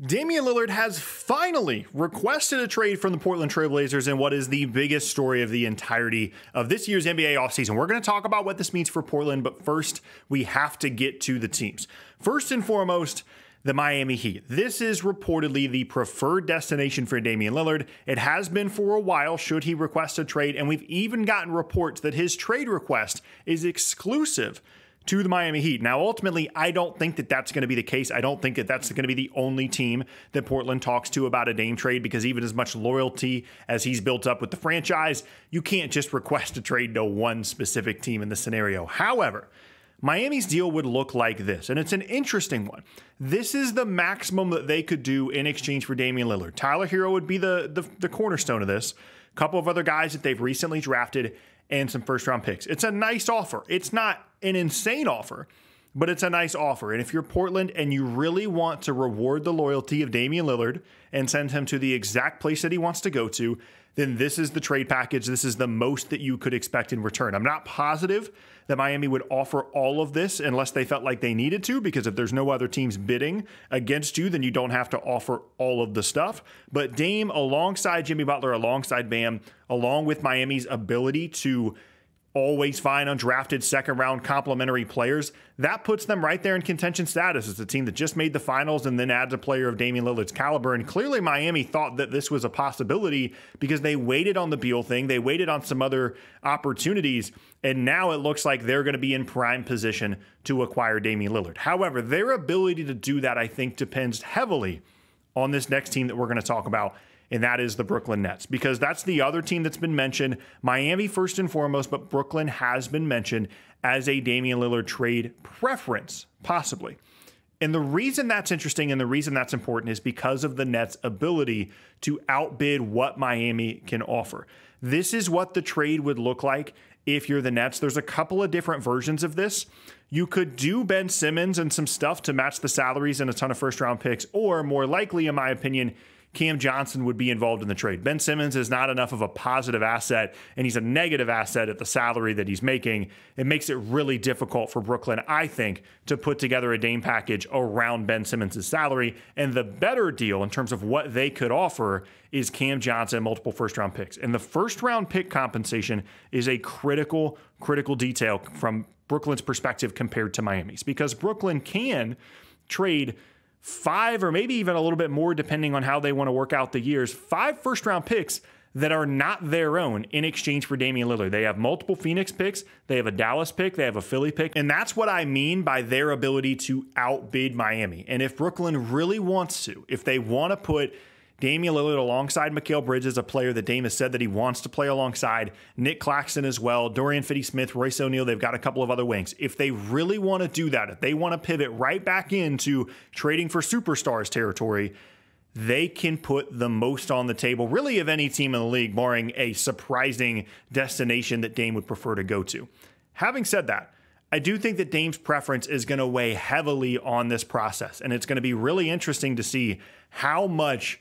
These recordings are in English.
Damian Lillard has finally requested a trade from the Portland Trailblazers in what is the biggest story of the entirety of this year's NBA offseason. We're going to talk about what this means for Portland, but first, we have to get to the teams. First and foremost, the Miami Heat. This is reportedly the preferred destination for Damian Lillard. It has been for a while, should he request a trade, and we've even gotten reports that his trade request is exclusive to the Miami Heat. Now, ultimately, I don't think that that's going to be the case. I don't think that that's going to be the only team that Portland talks to about a Dame trade, because even as much loyalty as he's built up with the franchise, you can't just request a trade to one specific team in this scenario. However, Miami's deal would look like this, and it's an interesting one. This is the maximum that they could do in exchange for Damian Lillard. Tyler Hero would be the cornerstone of this. A couple of other guys that they've recently drafted, and some first-round picks. It's a nice offer. It's not an insane offer, but it's a nice offer. And if you're Portland and you really want to reward the loyalty of Damian Lillard and send him to the exact place that he wants to go to, then this is the trade package. This is the most that you could expect in return. I'm not positive that Miami would offer all of this unless they felt like they needed to, because if there's no other teams bidding against you, then you don't have to offer all of the stuff. But Dame, alongside Jimmy Butler, alongside Bam, along with Miami's ability to always find undrafted second-round complimentary players, that puts them right there in contention status as a team that just made the finals and then adds a player of Damian Lillard's caliber. And clearly Miami thought that this was a possibility because they waited on the Beal thing. They waited on some other opportunities, and now it looks like they're going to be in prime position to acquire Damian Lillard. However, their ability to do that, I think, depends heavily on this next team that we're going to talk about, and that is the Brooklyn Nets, because that's the other team that's been mentioned. Miami first and foremost, but Brooklyn has been mentioned as a Damian Lillard trade preference, possibly. And the reason that's interesting and the reason that's important is because of the Nets' ability to outbid what Miami can offer. This is what the trade would look like if you're the Nets. There's a couple of different versions of this. You could do Ben Simmons and some stuff to match the salaries and a ton of first-round picks, or more likely, in my opinion, Cam Johnson would be involved in the trade. Ben Simmons is not enough of a positive asset, and he's a negative asset at the salary that he's making. It makes it really difficult for Brooklyn, I think, to put together a Dame package around Ben Simmons' salary. And the better deal in terms of what they could offer is Cam Johnson, multiple first-round picks. And the first-round pick compensation is a critical detail from Brooklyn's perspective compared to Miami's, because Brooklyn can trade 5 or maybe even a little bit more, depending on how they want to work out the years, 5 first-round picks that are not their own in exchange for Damian Lillard. They have multiple Phoenix picks, they have a Dallas pick, they have a Philly pick, and that's what I mean by their ability to outbid Miami. And if Brooklyn really wants to, if they want to put Damian Lillard alongside Mikal Bridges, a player that Dame has said that he wants to play alongside, Nick Claxton as well, Dorian Finney-Smith, Royce O'Neal, they've got a couple of other wings. If they really want to do that, if they want to pivot right back into trading for superstars territory, they can put the most on the table, really, of any team in the league, barring a surprising destination that Dame would prefer to go to. Having said that, I do think that Dame's preference is going to weigh heavily on this process, and it's going to be really interesting to see how much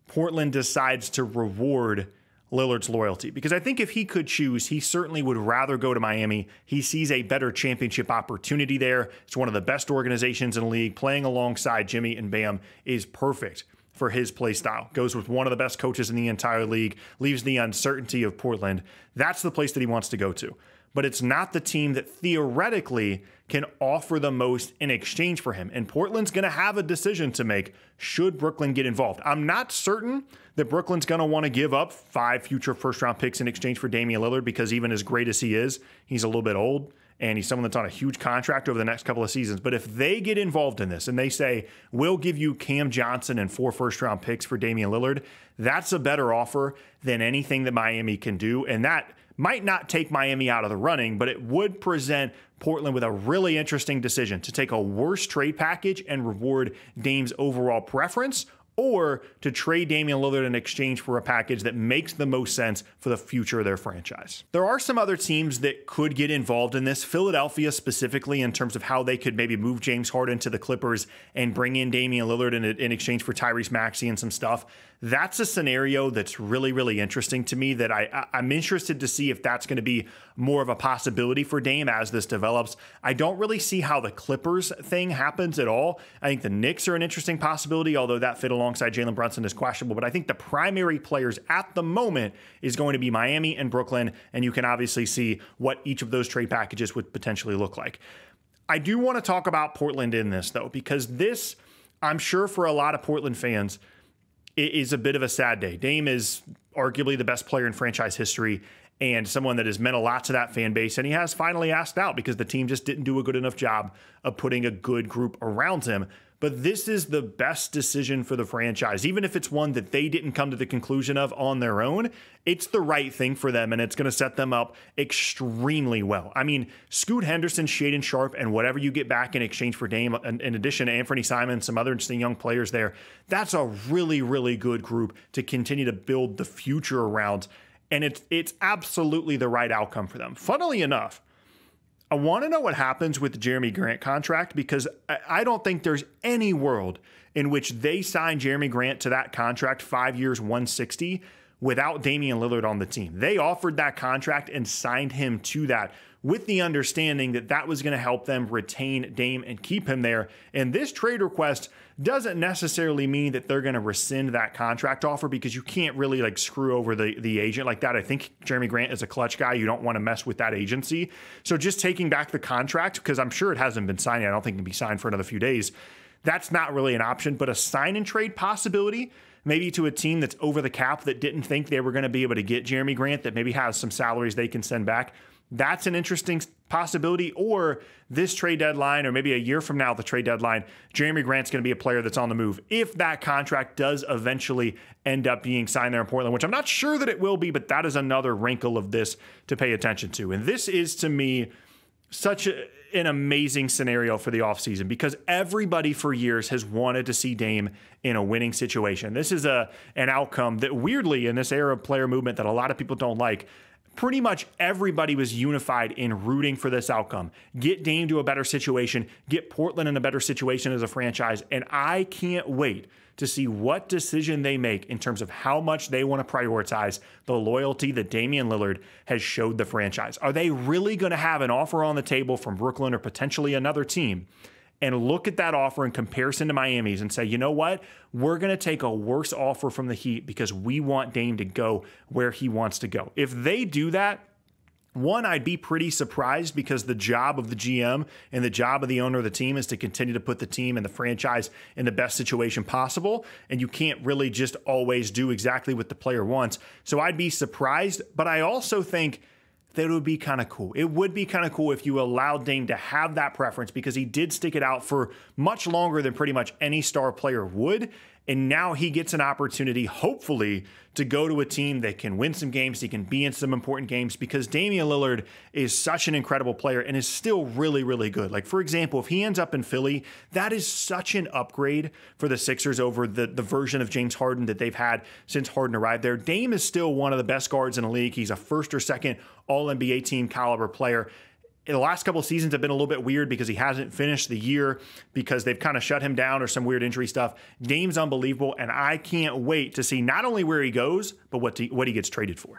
Portland decides to reward Lillard's loyalty. Because I think if he could choose, he certainly would rather go to Miami. He sees a better championship opportunity there. It's one of the best organizations in the league. Playing alongside Jimmy and Bam is perfect for his play style. Goes with one of the best coaches in the entire league, leaves the uncertainty of Portland. That's the place that he wants to go to. But it's not the team that theoretically can offer the most in exchange for him. And Portland's going to have a decision to make should Brooklyn get involved. I'm not certain that Brooklyn's going to want to give up 5 future first-round picks in exchange for Damian Lillard, because even as great as he is, he's a little bit old, and he's someone that's on a huge contract over the next couple of seasons. But if they get involved in this and they say, we'll give you Cam Johnson and 4 first-round picks for Damian Lillard, that's a better offer than anything that Miami can do. And that might not take Miami out of the running, but it would present Portland with a really interesting decision to take a worse trade package and reward Dame's overall preference, or to trade Damian Lillard in exchange for a package that makes the most sense for the future of their franchise. There are some other teams that could get involved in this. Philadelphia specifically, in terms of how they could maybe move James Harden to the Clippers and bring in Damian Lillard in exchange for Tyrese Maxey and some stuff. That's a scenario that's really, really interesting to me, that I'm interested to see if that's going to be more of a possibility for Dame as this develops. I don't really see how the Clippers thing happens at all. I think the Knicks are an interesting possibility, although that fit alongside Jalen Brunson is questionable. But I think the primary players at the moment is going to be Miami and Brooklyn, and you can obviously see what each of those trade packages would potentially look like. I do want to talk about Portland in this, though, because this, I'm sure for a lot of Portland fans, it is a bit of a sad day. Dame is arguably the best player in franchise history and someone that has meant a lot to that fan base. And he has finally asked out because the team just didn't do a good enough job of putting a good group around him. But this is the best decision for the franchise. Even if it's one that they didn't come to the conclusion of on their own, it's the right thing for them, and it's going to set them up extremely well. I mean, Scoot Henderson, Shaedon Sharpe, and whatever you get back in exchange for Dame, in addition to Anthony Simons, some other interesting young players there, that's a really, really good group to continue to build the future around. And it's absolutely the right outcome for them. Funnily enough, I want to know what happens with the Jeremy Grant contract, because I don't think there's any world in which they sign Jeremy Grant to that contract, 5 years, 160, without Damian Lillard on the team. They offered that contract and signed him to that with the understanding that that was going to help them retain Dame and keep him there. And this trade request doesn't necessarily mean that they're going to rescind that contract offer, because you can't really like screw over the agent like that. I think Jeremy Grant is a clutch guy. You don't want to mess with that agency. So just taking back the contract, because I'm sure it hasn't been signed yet. I don't think it can be signed for another few days. That's not really an option, but a sign and trade possibility, maybe to a team that's over the cap that didn't think they were going to be able to get Jeremy Grant, that maybe has some salaries they can send back. That's an interesting possibility. Or this trade deadline, or maybe a year from now, the trade deadline, Jeremy Grant's going to be a player that's on the move if that contract does eventually end up being signed there in Portland, which I'm not sure that it will be, but that is another wrinkle of this to pay attention to. And this is, to me, such an amazing scenario for the offseason, because everybody for years has wanted to see Dame in a winning situation. This is an outcome that, weirdly, in this era of player movement that a lot of people don't like, pretty much everybody was unified in rooting for this outcome. Get Dame to a better situation, get Portland in a better situation as a franchise, and I can't wait to see what decision they make in terms of how much they want to prioritize the loyalty that Damian Lillard has showed the franchise. Are they really going to have an offer on the table from Brooklyn or potentially another team and look at that offer in comparison to Miami's and say, you know what, we're going to take a worse offer from the Heat because we want Dame to go where he wants to go? If they do that, one, I'd be pretty surprised, because the job of the GM and the job of the owner of the team is to continue to put the team and the franchise in the best situation possible. And you can't really just always do exactly what the player wants. So I'd be surprised, but I also think that it would be kind of cool. It would be kind of cool if you allowed Dame to have that preference, because he did stick it out for much longer than pretty much any star player would. And now he gets an opportunity, hopefully, to go to a team that can win some games. He can be in some important games, because Damian Lillard is such an incredible player and is still really, really good. Like, for example, if he ends up in Philly, that is such an upgrade for the Sixers over the version of James Harden that they've had since Harden arrived there. Dame is still one of the best guards in the league. He's a first or second All-NBA team caliber player. The last couple of seasons have been a little bit weird because he hasn't finished the year because they've kind of shut him down or some weird injury stuff. Dame's unbelievable, and I can't wait to see not only where he goes, but what he gets traded for.